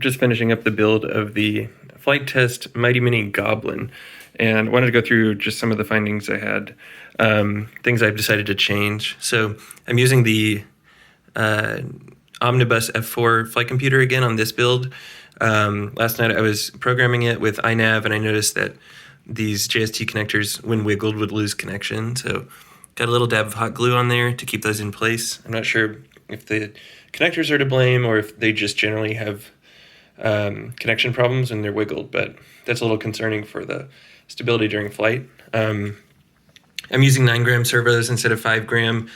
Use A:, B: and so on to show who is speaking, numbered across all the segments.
A: just finishing up the build of the FliteTest Mini Goblin, and wanted to go through just some of the findings I had, things I've decided to change. So I'm using the Omnibus F4 flight computer again on this build. Last night I was programming it with iNav, and I noticed that these JST connectors, when wiggled, would lose connection. So got a little dab of hot glue on there to keep those in place. I'm not sure if the connectors are to blame or if they just generally have connection problems and they're wiggled, but that's a little concerning for the stability during flight. I'm using 9-gram servos instead of 5-gram,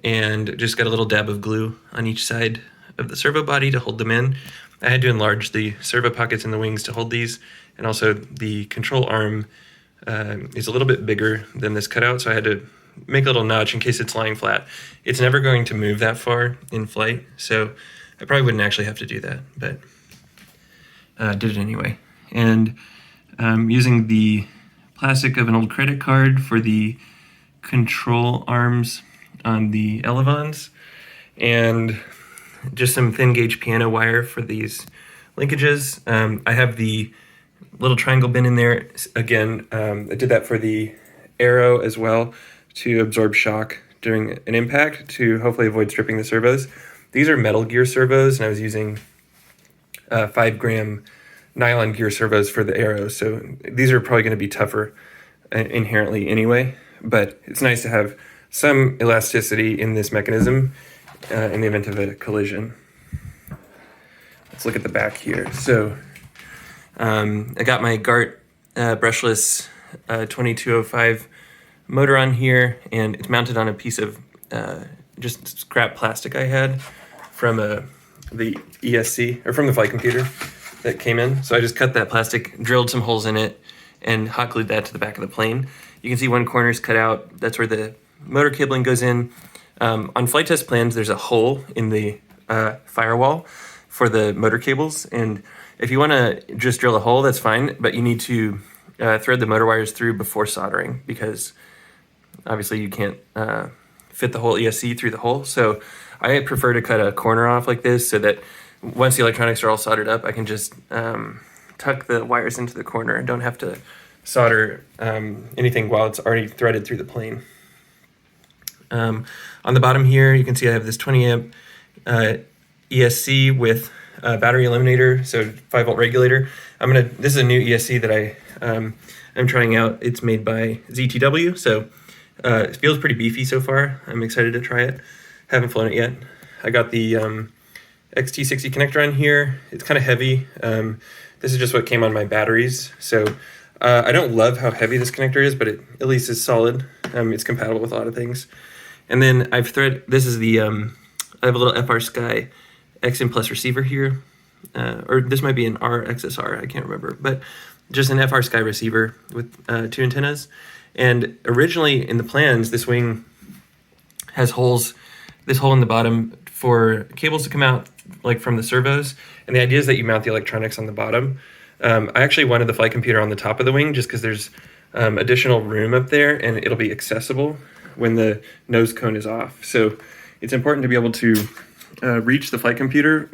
A: and just got a little dab of glue on each side of the servo body to hold them in. I had to enlarge the servo pockets in the wings to hold these, and also the control arm is a little bit bigger than this cutout, so I had to make a little notch in case it's lying flat. It's never going to move that far in flight, so I probably wouldn't actually have to do that, but did it anyway. And using the plastic of an old credit card for the control arms on the elevons, and just some thin gauge piano wire for these linkages. I have the little triangle bin in there. Again, I did that for the arrow as well to absorb shock during an impact to hopefully avoid stripping the servos. These are metal gear servos, and I was using 5-gram nylon gear servos for the arrow. So these are probably going to be tougher inherently anyway, but it's nice to have some elasticity in this mechanism in the event of a collision. Let's look at the back here. So I got my GART brushless 2205 motor on here, and it's mounted on a piece of just scrap plastic I had from the ESC, or from the flight computer that came in. So I just cut that plastic, drilled some holes in it, and hot glued that to the back of the plane. You can see one corner is cut out. That's where the motor cabling goes in. On flight test plans, there's a hole in the firewall for the motor cables, and if you want to just drill a hole, that's fine, but you need to thread the motor wires through before soldering, because obviously you can't fit the whole ESC through the hole. So I prefer to cut a corner off like this so that once the electronics are all soldered up, I can just tuck the wires into the corner and don't have to solder anything while it's already threaded through the plane. On the bottom here, you can see I have this 20 amp ESC with a battery eliminator, so 5-volt regulator. This is a new ESC that I'm trying out. It's made by ZTW, so it feels pretty beefy so far. I'm excited to try it. Haven't flown it yet. I got the XT60 connector on here. It's kind of heavy. This is just what came on my batteries, so I don't love how heavy this connector is, but it at least is solid. It's compatible with a lot of things. And then this is the, I have a little FR Sky XM Plus receiver here, or this might be an RXSR, I can't remember, but just an FR Sky receiver with 2 antennas. And originally in the plans, this wing has holes, this hole in the bottom for cables to come out like from the servos. And the idea is that you mount the electronics on the bottom. I actually wanted the flight computer on the top of the wing just because there's additional room up there, and it'll be accessible when the nose cone is off. So it's important to be able to reach the flight computer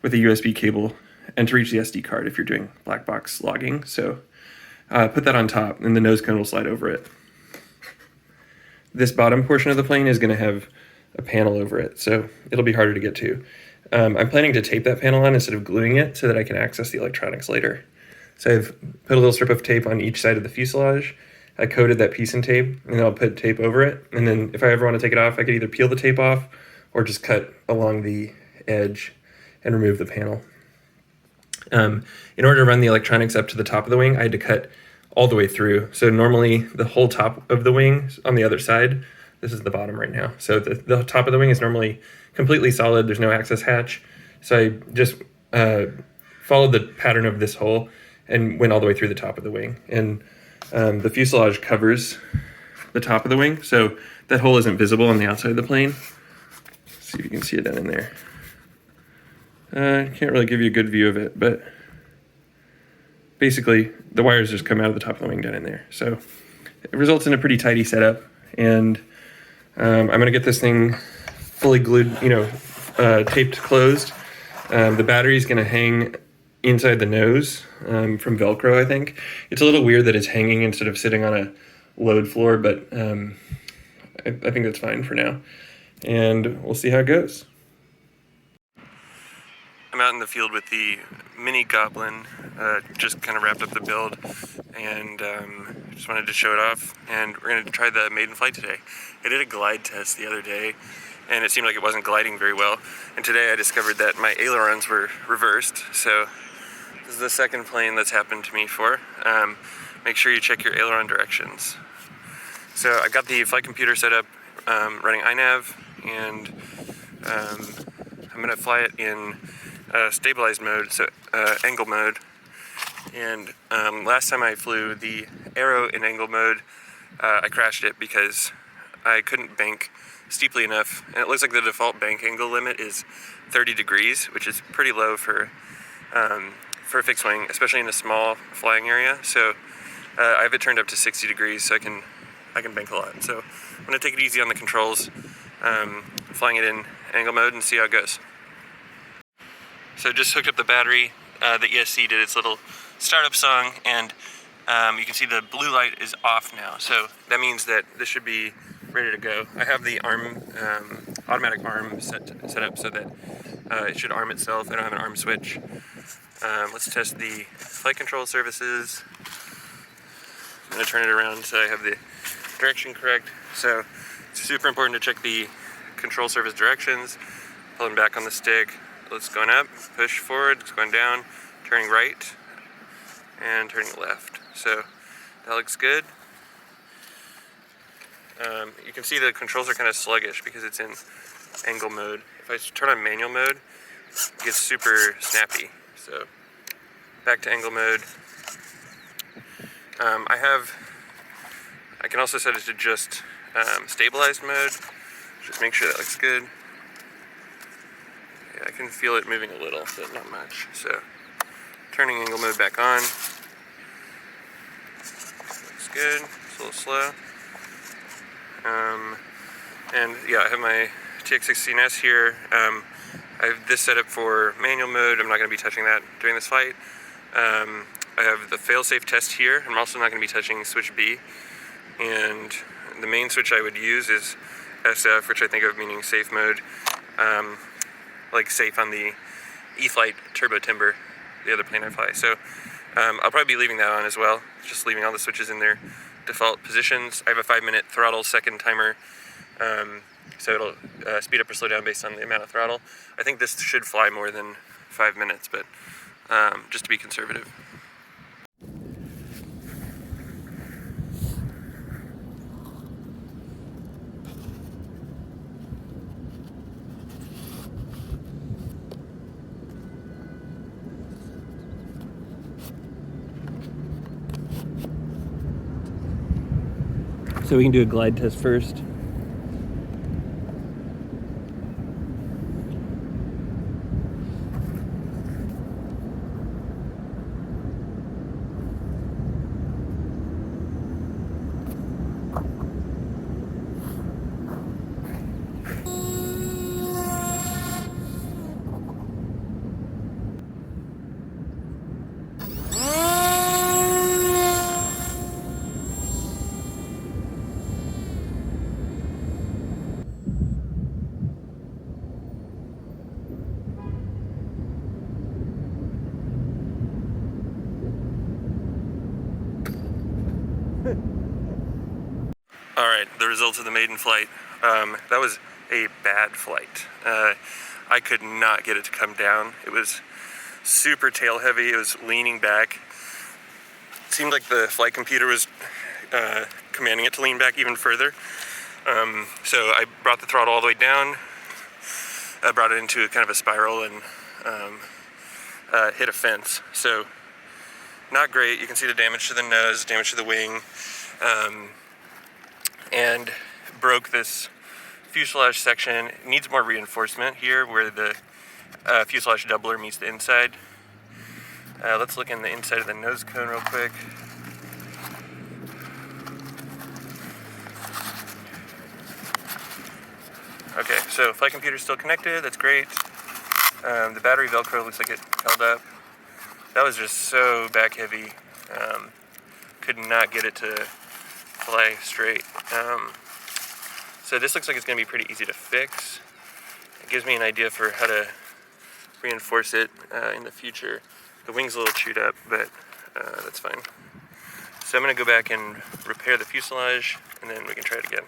A: with a USB cable, and to reach the SD card if you're doing black box logging. So put that on top, and the nose cone will slide over it. This bottom portion of the plane is going to have a panel over it, so it'll be harder to get to. I'm planning to tape that panel on instead of gluing it so that I can access the electronics later. So I've put a little strip of tape on each side of the fuselage. I coated that piece in tape, and then I'll put tape over it. And then if I ever want to take it off, I could either peel the tape off or just cut along the edge and remove the panel. In order to run the electronics up to the top of the wing, I had to cut all the way through. So normally the whole top of the wing is on the other side. This is the bottom right now. So the top of the wing is normally completely solid. There's no access hatch. So I just followed the pattern of this hole and went all the way through the top of the wing. And the fuselage covers the top of the wing, so that hole isn't visible on the outside of the plane. Let's see if you can see it down in there. I can't really give you a good view of it, but basically the wires just come out of the top of the wing down in there. So it results in a pretty tidy setup, and I'm going to get this thing fully glued, taped closed The battery's going to hang inside the nose from Velcro, I think. It's a little weird that it's hanging instead of sitting on a load floor, but I think that's fine for now. And we'll see how it goes. I'm out in the field with the Mini Goblin, just kind of wrapped up the build, and just wanted to show it off. And we're going to try the Maiden Flight today. I did a glide test the other day, and it seemed like it wasn't gliding very well. And today I discovered that my ailerons were reversed, so this is the second plane that's happened to me before. Make sure you check your aileron directions. So I got the flight computer set up, running iNav, and I'm going to fly it in stabilized mode, so angle mode. And last time I flew the Arrow in angle mode, I crashed it because I couldn't bank steeply enough, and it looks like the default bank angle limit is 30 degrees, which is pretty low for a fixed wing, especially in a small flying area. So I have it turned up to 60 degrees, so I can bank a lot. So I'm going to take it easy on the controls, flying it in angle mode and see how it goes. So just hooked up the battery. The ESC did its little startup song, and you can see the blue light is off now. So that means that this should be ready to go. I have the arm, automatic arm set up so that it should arm itself. I don't have an arm switch. Let's test the flight control surfaces. I'm going to turn it around so I have the direction correct. So it's super important to check the control surface directions. Pulling back on the stick. It's going up, push forward, it's going down, turning right, and turning left. So that looks good. You can see the controls are kind of sluggish because it's in angle mode. If I turn on manual mode, it gets super snappy. So back to angle mode. I can also set it to just stabilized mode. Just make sure that looks good. Yeah, I can feel it moving a little, but not much. So turning angle mode back on. Looks good. It's a little slow. And yeah, I have my TX16S here. I have this set up for manual mode. I'm not going to be touching that during this flight. I have the fail-safe test here. I'm also not going to be touching switch B. And the main switch I would use is SF, which I think of meaning safe mode. Like safe on the E-Flight Turbo Timber, the other plane I fly. So I'll probably be leaving that on as well, just leaving all the switches in their default positions. I have a 5-minute throttle second timer, so it'll speed up or slow down based on the amount of throttle. I think this should fly more than 5 minutes, but just to be conservative. So we can do a glide test first. All right, the results of the Maiden Flight. That was a bad flight. I could not get it to come down. It was super tail heavy. It was leaning back. It seemed like the flight computer was commanding it to lean back even further. So I brought the throttle all the way down. I brought it into kind of a spiral and hit a fence. So not great. You can see the damage to the nose, damage to the wing. And broke this fuselage section. It needs more reinforcement here where the fuselage doubler meets the inside. Let's look in the inside of the nose cone real quick. Okay, so flight computer's still connected, that's great. The battery Velcro looks like it held up. That was just so back heavy. Could not get it to fly straight. So this looks like it's going to be pretty easy to fix. It gives me an idea for how to reinforce it in the future. The wing's a little chewed up, but that's fine. So I'm going to go back and repair the fuselage, and then we can try it again.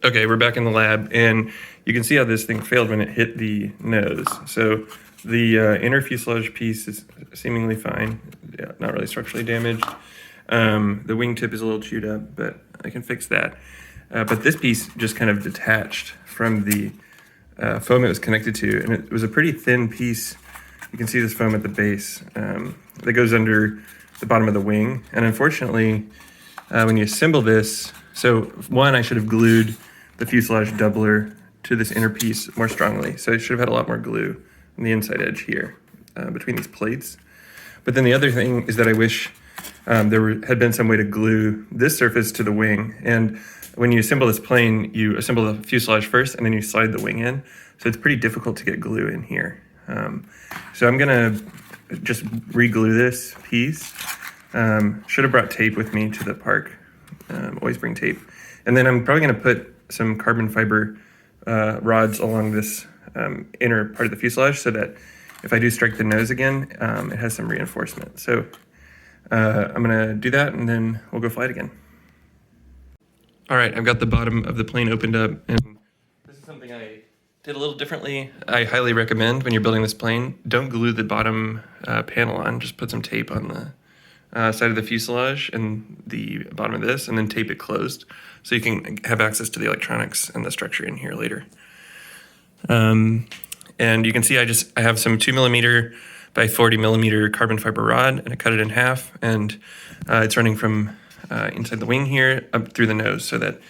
A: Okay, we're back in the lab, and you can see how this thing failed when it hit the nose. So the inner fuselage piece is seemingly fine, not really structurally damaged. The wingtip is a little chewed up, but I can fix that. But this piece just kind of detached from the foam it was connected to, and it was a pretty thin piece. You can see this foam at the base that goes under the bottom of the wing. And unfortunately, when you assemble this, so one, I should have glued the fuselage doubler to this inner piece more strongly. So I should have had a lot more glue on the inside edge here between these plates. But then the other thing is that I wish had been some way to glue this surface to the wing. And when you assemble this plane, you assemble the fuselage first and then you slide the wing in. So it's pretty difficult to get glue in here. So I'm gonna just re-glue this piece. Should have brought tape with me to the park. Always bring tape. And then I'm probably gonna put some carbon fiber rods along this inner part of the fuselage so that if I do strike the nose again, it has some reinforcement. So I'm gonna do that and then we'll go fly it again. All right, I've got the bottom of the plane opened up, and this is something I did a little differently. I highly recommend when you're building this plane, don't glue the bottom panel on, just put some tape on the side of the fuselage and the bottom of this, and then tape it closed so you can have access to the electronics and the structure in here later. And you can see I have some 2mm by 40mm carbon fiber rod, and I cut it in half, and it's running from inside the wing here up through the nose, so that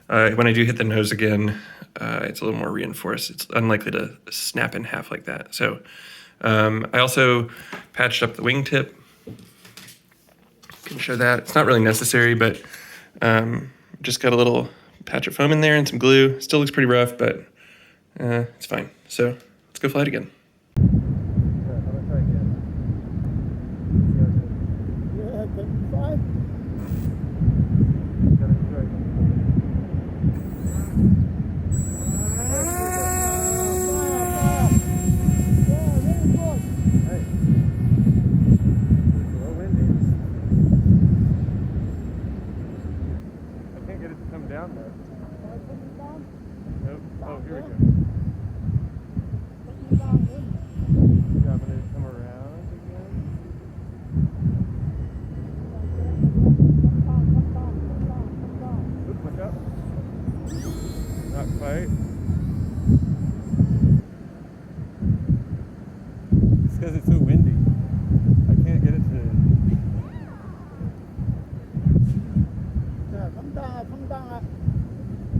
A: when I do hit the nose again, it's a little more reinforced. It's unlikely to snap in half like that. So I also patched up the wingtip. Can show that. It's not really necessary, but just got a little patch of foam in there and some glue. Still looks pretty rough, but it's fine. So let's go fly it again.
B: It's because it's so windy. I can't get it to...
C: Yeah, come down. Oh, very good.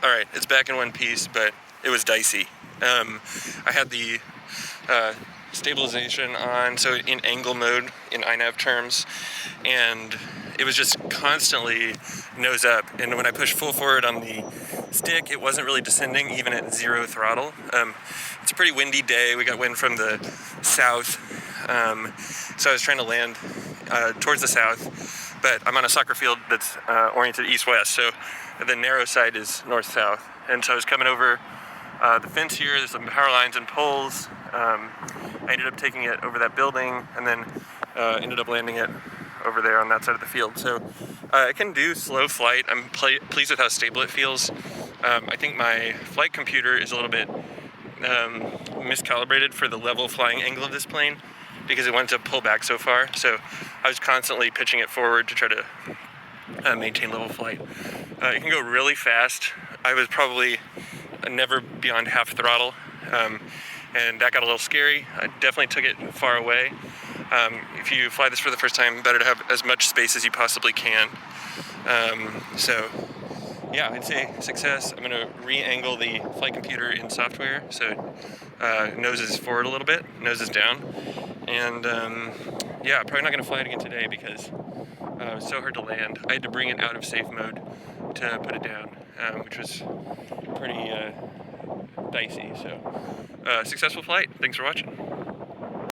A: All right, it's back in one piece, but it was dicey. I had the stabilization on, so in angle mode in iNav terms, and it was just constantly nose up. And when I pushed full forward on the stick, it wasn't really descending even at 0 throttle. It's a pretty windy day. We got wind from the south, so I was trying to land towards the south, but I'm on a soccer field that's oriented east-west, so the narrow side is north-south. And so I was coming over the fence here. There's some power lines and poles. I ended up taking it over that building and then ended up landing it over there on that side of the field. So I can do slow flight. I'm pleased with how stable it feels. I think my flight computer is a little bit miscalibrated for the level flying angle of this plane because it wanted to pull back so far. So I was constantly pitching it forward to try to maintain level flight. It can go really fast. I was probably never beyond half throttle, and that got a little scary. I definitely took it far away. If you fly this for the first time, better to have as much space as you possibly can. So yeah, I'd say success. I'm going to re-angle the flight computer in software so it noses forward a little bit, noses down. And yeah, probably not going to fly it again today because It was so hard to land. I had to bring it out of safe mode to put it down, which was pretty dicey. So, successful flight. Thanks for watching.